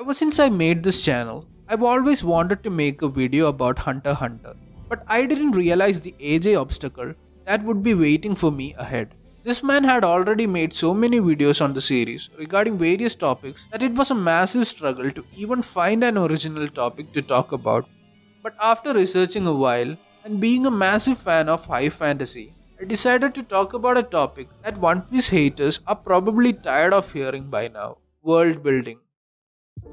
Ever since I made this channel, I've always wanted to make a video about Hunter x Hunter, but I didn't realize the AJ obstacle that would be waiting for me ahead. This man had already made so many videos on the series regarding various topics that it was a massive struggle to even find an original topic to talk about. But after researching a while and being a massive fan of high fantasy, I decided to talk about a topic that One Piece haters are probably tired of hearing by now: world building.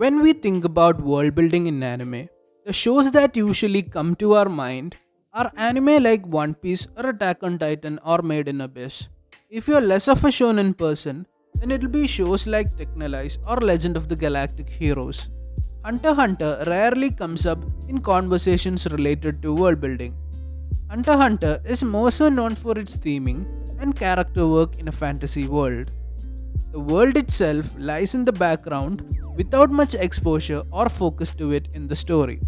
When we think about world building in anime, the shows that usually come to our mind are anime like One Piece or Attack on Titan or Made in Abyss. If you're less of a shonen person, then it'll be shows like Technolize or Legend of the Galactic Heroes. Hunter x Hunter rarely comes up in conversations related to world building. Hunter x Hunter is more so known for its theming and character work in a fantasy world. The world itself lies in the background without much exposure or focus to it in the story.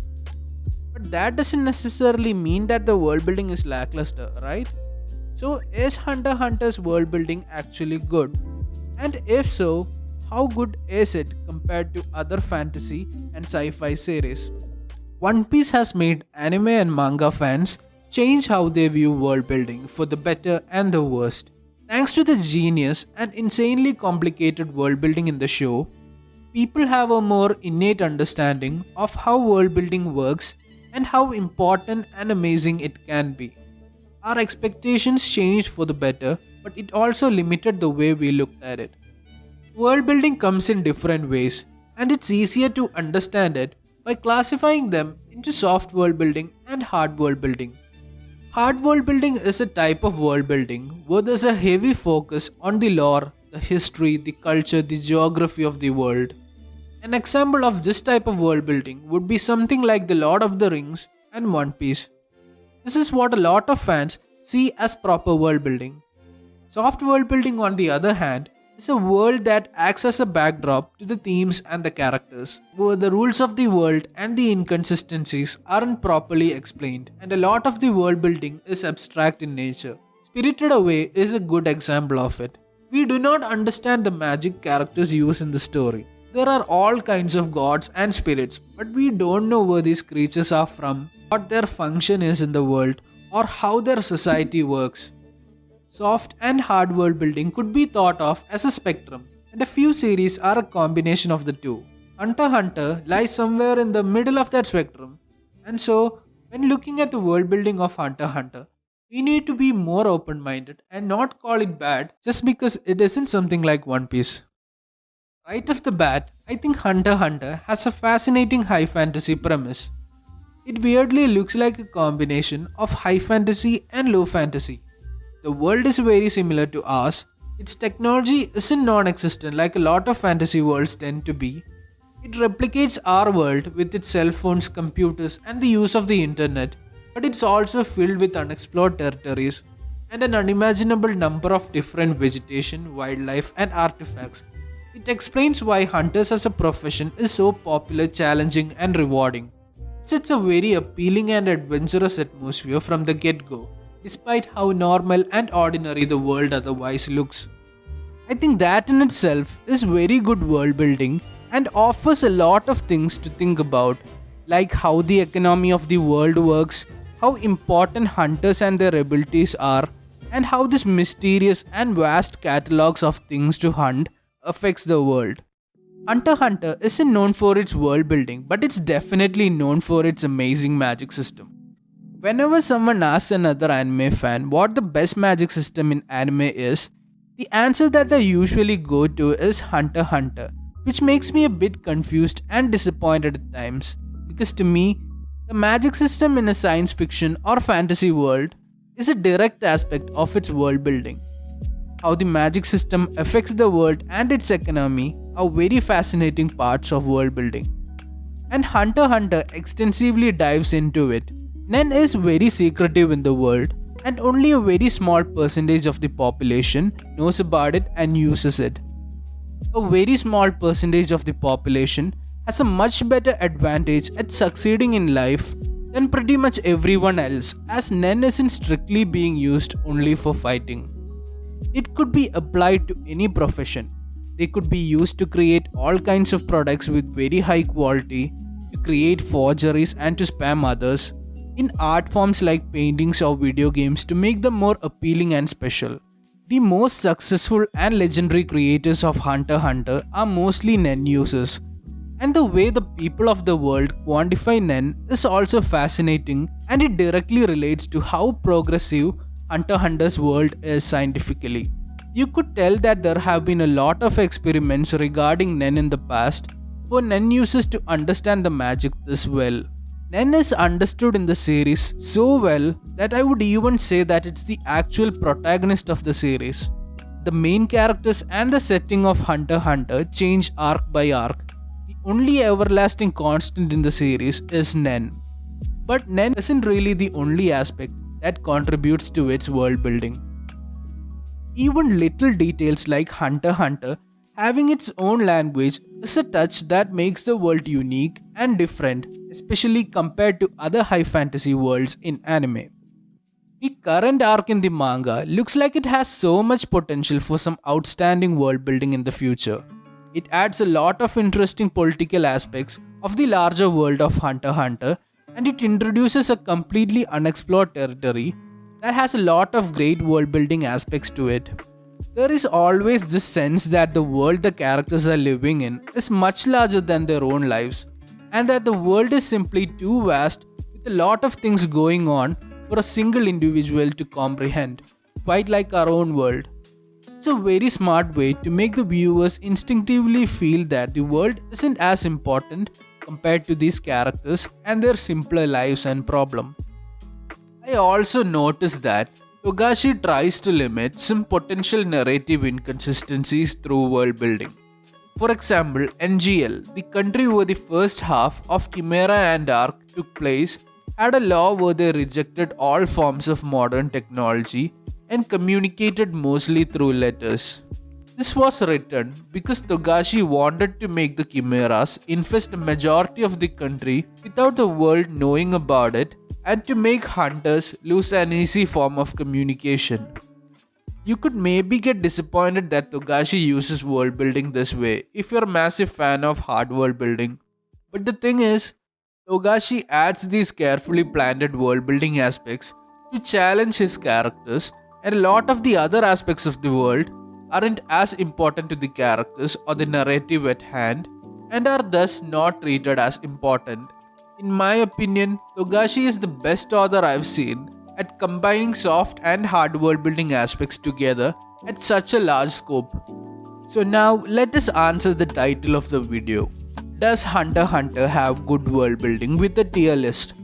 But that doesn't necessarily mean that the world building is lackluster, right? So, is Hunter x Hunter's world building actually good? And if so, how good is it compared to other fantasy and sci fi series? One Piece has made anime and manga fans change how they view world building for the better and the worst. Thanks to the genius and insanely complicated world building in the show, people have a more innate understanding of how world building works and how important and amazing it can be. Our expectations changed for the better, but it also limited the way we looked at it. World building comes in different ways, and it's easier to understand it by classifying them into soft world building and hard world building. Hard world building is a type of world building where there's a heavy focus on the lore, the history, the culture, the geography of the world. An example of this type of world building would be something like The Lord of the Rings and One Piece. This is what a lot of fans see as proper world building. Soft world building, on the other hand, is a world that acts as a backdrop to the themes and the characters, where the rules of the world and the inconsistencies aren't properly explained, and a lot of the world building is abstract in nature. Spirited Away is a good example of it. We do not understand the magic characters use in the story. There are all kinds of gods and spirits, but we don't know where these creatures are from, what their function is in the world, or how their society works. Soft and hard world building could be thought of as a spectrum, and a few series are a combination of the two. Hunter x Hunter lies somewhere in the middle of that spectrum, and so when looking at the world building of Hunter x Hunter, we need to be more open minded and not call it bad just because it isn't something like One Piece. Right off the bat, I think Hunter x Hunter has a fascinating high fantasy premise. It weirdly looks like a combination of high fantasy and low fantasy. The world is very similar to ours. Its technology isn't non existent like a lot of fantasy worlds tend to be. It replicates our world with its cell phones, computers, and the use of the internet, but it's also filled with unexplored territories and an unimaginable number of different vegetation, wildlife, and artifacts. It explains why hunters as a profession is so popular, challenging, and rewarding. It sets a very appealing and adventurous atmosphere from the get go, despite how normal and ordinary the world otherwise looks. I think that in itself is very good world building and offers a lot of things to think about, like how the economy of the world works, how important hunters and their abilities are, and how this mysterious and vast catalogs of things to hunt affects the world. Hunter x Hunter isn't known for its world building, but it's definitely known for its amazing magic system. Whenever someone asks another anime fan what the best magic system in anime is, the answer that they usually go to is Hunter x Hunter, which makes me a bit confused and disappointed at times, because to me, the magic system in a science fiction or fantasy world is a direct aspect of its world building. How the magic system affects the world and its economy are very fascinating parts of world building. And Hunter x Hunter extensively dives into it. Nen is very secretive in the world, and only a very small percentage of the population knows about it and uses it. A very small percentage of the population has a much better advantage at succeeding in life than pretty much everyone else, as Nen isn't strictly being used only for fighting. It could be applied to any profession. They could be used to create all kinds of products with very high quality, to create forgeries and to spam others, in art forms like paintings or video games to make them more appealing and special. The most successful and legendary creators of Hunter x Hunter are mostly Nen users, and the way the people of the world quantify Nen is also fascinating, and it directly relates to how progressive Hunter x Hunter's world is scientifically. You could tell that there have been a lot of experiments regarding Nen in the past for Nen users to understand the magic this well. Nen is understood in the series so well that I would even say that it's the actual protagonist of the series. The main characters and the setting of Hunter x Hunter change arc by arc. The only everlasting constant in the series is Nen. But Nen isn't really the only aspect that contributes to its world building. Even little details like Hunter x Hunter having its own language is a touch that makes the world unique and different, especially compared to other high fantasy worlds in anime. The current arc in the manga looks like it has so much potential for some outstanding world building in the future. It adds a lot of interesting political aspects of the larger world of Hunter x Hunter, and it introduces a completely unexplored territory that has a lot of great world building aspects to it. There is always this sense that the world the characters are living in is much larger than their own lives, and that the world is simply too vast with a lot of things going on for a single individual to comprehend, quite like our own world. It's a very smart way to make the viewers instinctively feel that the world isn't as important compared to these characters and their simpler lives and problems. I also noticed that Togashi tries to limit some potential narrative inconsistencies through world building. For example, NGL, the country where the first half of Chimera and Arc took place, had a law where they rejected all forms of modern technology and communicated mostly through letters. This was written because Togashi wanted to make the Chimeras infest a majority of the country without the world knowing about it, and to make hunters lose an easy form of communication. You could maybe get disappointed that Togashi uses world building this way if you're a massive fan of hard world building. But the thing is, Togashi adds these carefully planned world building aspects to challenge his characters, and a lot of the other aspects of the world aren't as important to the characters or the narrative at hand, and are thus not treated as important. In my opinion, Togashi is the best author I've seen at combining soft and hard world building aspects together at such a large scope. So now let us answer the title of the video. Does Hunter x Hunter have good world building with a tier list?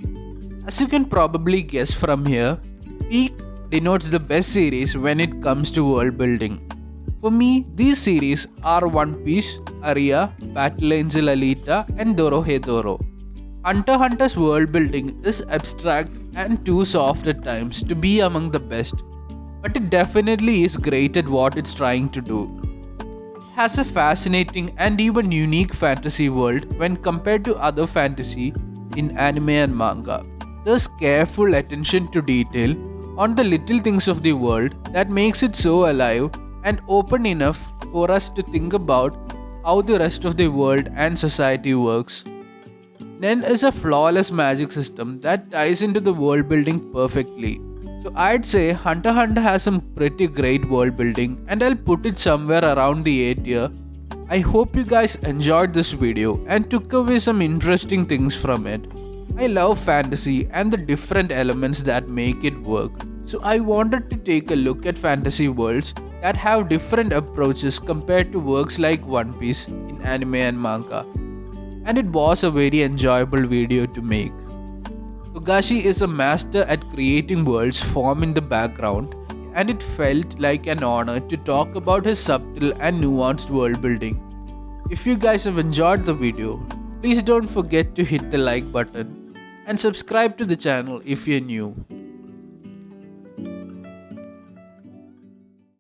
As you can probably guess from here, Peak denotes the best series when it comes to world building. For me, these series are One Piece, Aria, Battle Angel Alita, and Dorohedoro. Hunter x Hunter's world building is abstract and too soft at times to be among the best, but it definitely is great at what it's trying to do. It has a fascinating and even unique fantasy world when compared to other fantasy in anime and manga. There's careful attention to detail on the little things of the world that makes it so alive and open enough for us to think about how the rest of the world and society works. Nen is a flawless magic system that ties into the world building perfectly. So I'd say Hunter x Hunter has some pretty great world building, and I'll put it somewhere around the A tier. I hope you guys enjoyed this video and took away some interesting things from it. I love fantasy and the different elements that make it work. So I wanted to take a look at fantasy worlds that have different approaches compared to works like One Piece in anime and manga. And it was a very enjoyable video to make. Togashi is a master at creating worlds form in the background, and it felt like an honor to talk about his subtle and nuanced world building. If you guys have enjoyed the video, please don't forget to hit the like button and subscribe to the channel if you're new.